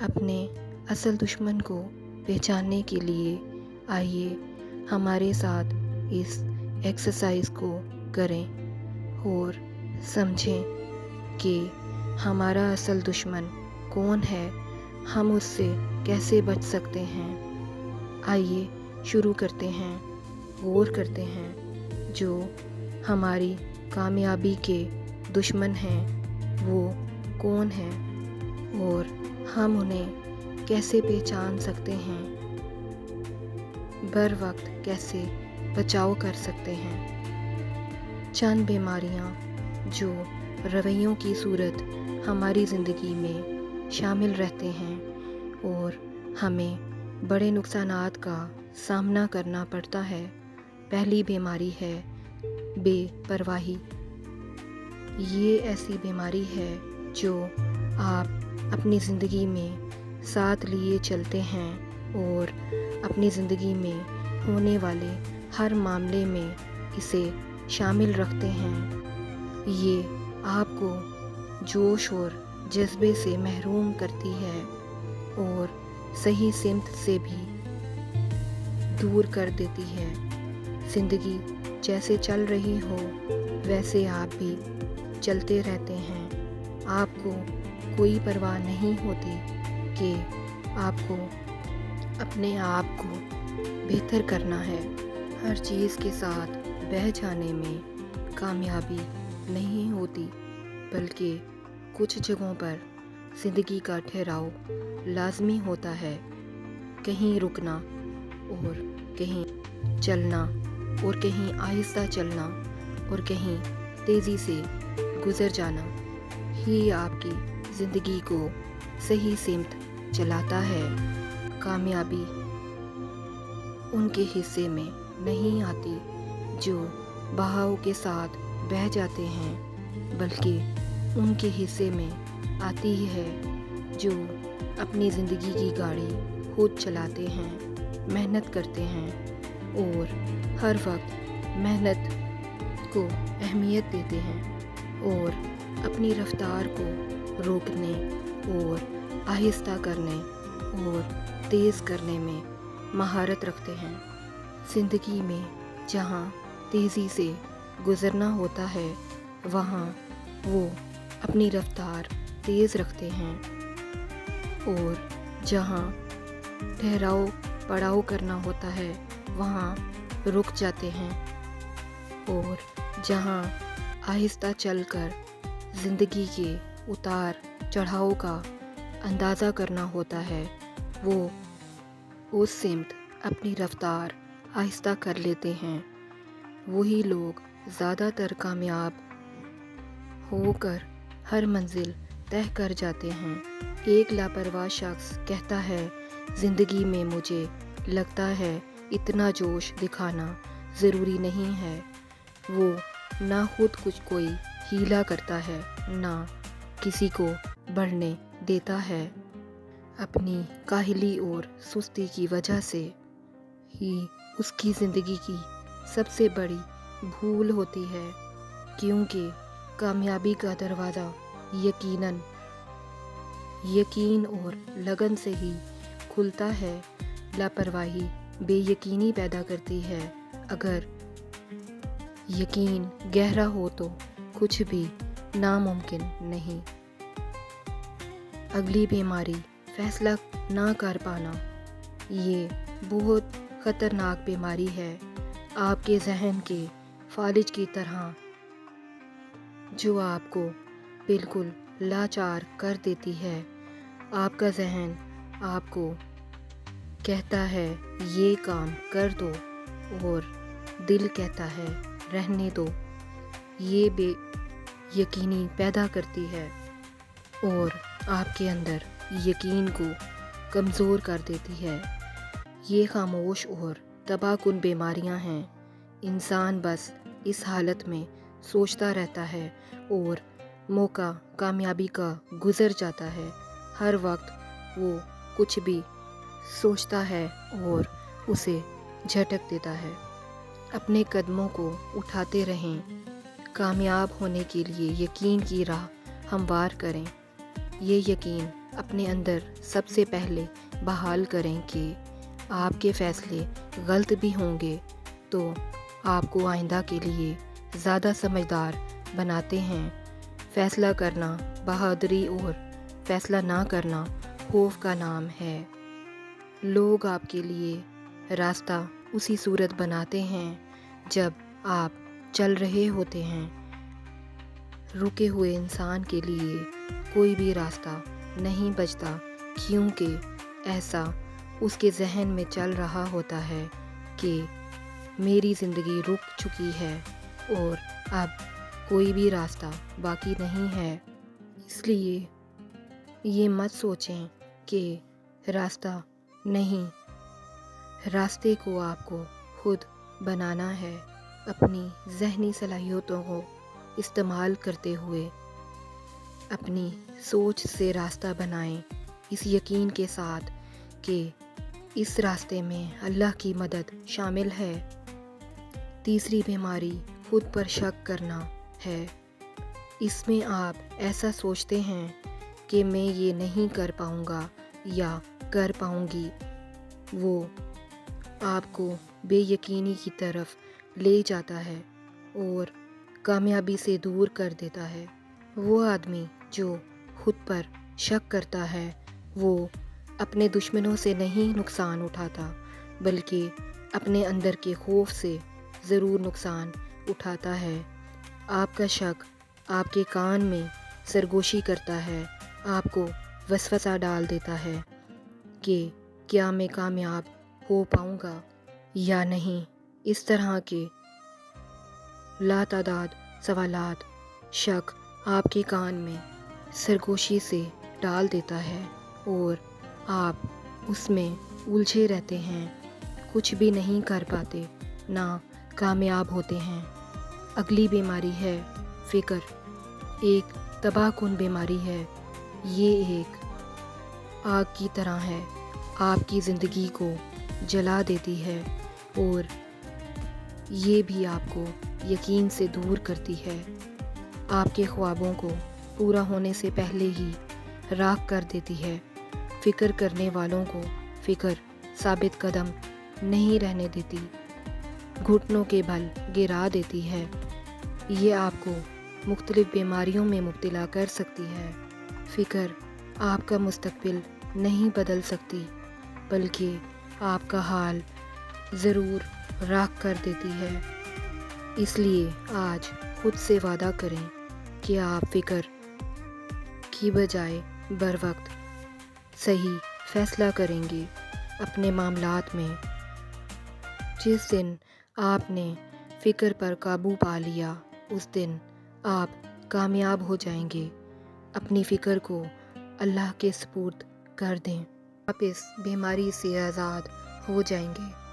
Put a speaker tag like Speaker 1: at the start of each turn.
Speaker 1: اپنے اصل دشمن کو پہچاننے کے لیے آئیے ہمارے ساتھ اس ایکسرسائز کو کریں اور سمجھیں کہ ہمارا اصل دشمن کون ہے، ہم اس سے کیسے بچ سکتے ہیں۔ آئیے شروع کرتے ہیں، غور کرتے ہیں جو ہماری کامیابی کے دشمن ہیں وہ کون ہیں اور ہم انہیں کیسے پہچان سکتے ہیں، بر وقت کیسے بچاؤ کر سکتے ہیں۔ چند بیماریاں جو رویوں کی صورت ہماری زندگی میں شامل رہتے ہیں اور ہمیں بڑے نقصانات کا سامنا کرنا پڑتا ہے۔ پہلی بیماری ہے بے پرواہی۔ یہ ایسی بیماری ہے جو آپ اپنی زندگی میں ساتھ لیے چلتے ہیں اور اپنی زندگی میں ہونے والے ہر معاملے میں اسے شامل رکھتے ہیں۔ یہ آپ کو جوش اور جذبے سے محروم کرتی ہے اور صحیح سمت سے بھی دور کر دیتی ہے۔ زندگی جیسے چل رہی ہو ویسے آپ بھی چلتے رہتے ہیں۔ آپ کو کوئی پرواہ نہیں ہوتی کہ آپ کو اپنے آپ کو بہتر کرنا ہے۔ ہر چیز کے ساتھ بہہ جانے میں کامیابی نہیں ہوتی، بلکہ کچھ جگہوں پر زندگی کا ٹھہراؤ لازمی ہوتا ہے۔ کہیں رکنا اور کہیں چلنا اور کہیں آہستہ چلنا اور کہیں تیزی سے گزر جانا ہی آپ کی زندگی کو صحیح سمت چلاتا ہے۔ کامیابی ان کے حصے میں نہیں آتی جو بہاؤ کے ساتھ بہہ جاتے ہیں، بلکہ ان کے حصے میں آتی ہے جو اپنی زندگی کی گاڑی خود چلاتے ہیں، محنت کرتے ہیں اور ہر وقت محنت کو اہمیت دیتے ہیں اور اپنی رفتار کو روکنے اور آہستہ کرنے اور تیز کرنے میں مہارت رکھتے ہیں۔ زندگی میں جہاں تیزی سے گزرنا ہوتا ہے وہاں وہ اپنی رفتار تیز رکھتے ہیں، اور جہاں ٹھہراؤ پڑاؤ کرنا ہوتا ہے وہاں رک جاتے ہیں، اور جہاں آہستہ چل کر زندگی کے اتار چڑھاؤ کا اندازہ کرنا ہوتا ہے وہ اس سمت اپنی رفتار آہستہ کر لیتے ہیں۔ وہی لوگ زیادہ تر کامیاب ہو کر ہر منزل طے کر جاتے ہیں۔ ایک لاپرواہ شخص کہتا ہے زندگی میں مجھے لگتا ہے اتنا جوش دکھانا ضروری نہیں ہے۔ وہ نہ خود کچھ کوئی ہیلا کرتا ہے نہ کسی کو بڑھنے دیتا ہے۔ اپنی کاہلی اور سستی کی وجہ سے ہی اس کی زندگی کی سب سے بڑی بھول ہوتی ہے، کیونکہ کامیابی کا دروازہ یقین اور لگن سے ہی کھلتا ہے۔ لاپرواہی بے یقینی پیدا کرتی ہے۔ اگر یقین گہرا ہو تو کچھ بھی ناممکن نہیں۔ اگلی بیماری فیصلہ نہ کر پانا۔ یہ بہت خطرناک بیماری ہے، آپ کے ذہن کے فالج کی طرح، جو آپ کو بالکل لاچار کر دیتی ہے۔ آپ کا ذہن آپ کو کہتا ہے یہ کام کر دو اور دل کہتا ہے رہنے دو۔ یہ بے یقینی پیدا کرتی ہے اور آپ کے اندر یقین کو کمزور کر دیتی ہے۔ یہ خاموش اور تباہ کن بیماریاں ہیں۔ انسان بس اس حالت میں سوچتا رہتا ہے اور موقع کامیابی کا گزر جاتا ہے۔ ہر وقت وہ کچھ بھی سوچتا ہے اور اسے جھٹک دیتا ہے۔ اپنے قدموں کو اٹھاتے رہیں، کامیاب ہونے کے لیے یقین کی راہ ہموار کریں۔ یہ یقین اپنے اندر سب سے پہلے بحال کریں کہ آپ کے فیصلے غلط بھی ہوں گے تو آپ کو آئندہ کے لیے زیادہ سمجھدار بناتے ہیں۔ فیصلہ کرنا بہادری اور فیصلہ نہ کرنا خوف کا نام ہے۔ لوگ آپ کے لیے راستہ اسی صورت بناتے ہیں جب آپ چل رہے ہوتے ہیں۔ رکے ہوئے انسان کے لیے کوئی بھی راستہ نہیں بچتا، کیونکہ ایسا اس کے ذہن میں چل رہا ہوتا ہے کہ میری زندگی رک چکی ہے اور اب کوئی بھی راستہ باقی نہیں ہے۔ اس لیے یہ مت سوچیں کہ راستہ نہیں، راستے کو آپ کو خود بنانا ہے۔ اپنی ذہنی صلاحیتوں کو استعمال کرتے ہوئے اپنی سوچ سے راستہ بنائیں، اس یقین کے ساتھ کہ اس راستے میں اللہ کی مدد شامل ہے۔ تیسری بیماری خود پر شک کرنا ہے۔ اس میں آپ ایسا سوچتے ہیں کہ میں یہ نہیں کر پاؤں گا یا کر پاؤں گی۔ وہ آپ کو بے یقینی کی طرف لے جاتا ہے اور کامیابی سے دور کر دیتا ہے۔ وہ آدمی جو خود پر شک کرتا ہے وہ اپنے دشمنوں سے نہیں نقصان اٹھاتا بلکہ اپنے اندر کے خوف سے ضرور نقصان اٹھاتا ہے۔ آپ کا شک آپ کے کان میں سرگوشی کرتا ہے، آپ کو وسوسہ ڈال دیتا ہے کہ کیا میں کامیاب ہو پاؤں گا یا نہیں۔ اس طرح کے لاتعداد سوالات شک آپ کے کان میں سرگوشی سے ڈال دیتا ہے اور آپ اس میں الجھے رہتے ہیں، کچھ بھی نہیں کر پاتے، نہ کامیاب ہوتے ہیں۔ اگلی بیماری ہے فکر، ایک تباہ کن بیماری ہے۔ یہ ایک آگ کی طرح ہے، آپ کی زندگی کو جلا دیتی ہے اور یہ بھی آپ کو یقین سے دور کرتی ہے، آپ کے خوابوں کو پورا ہونے سے پہلے ہی راکھ کر دیتی ہے۔ فکر کرنے والوں کو فکر ثابت قدم نہیں رہنے دیتی، گھٹنوں کے بل گرا دیتی ہے۔ یہ آپ کو مختلف بیماریوں میں مبتلا کر سکتی ہے۔ فکر آپ کا مستقبل نہیں بدل سکتی بلکہ آپ کا حال ضرور راکھ کر دیتی ہے۔ اس لیے آج خود سے وعدہ کریں کہ آپ فکر کی بجائے بروقت صحیح فیصلہ کریں گے اپنے معاملات میں۔ جس دن آپ نے فکر پر قابو پا لیا اس دن آپ کامیاب ہو جائیں گے۔ اپنی فکر کو اللہ کے سپرد کر دیں، آپ اس بیماری سے آزاد ہو جائیں گے۔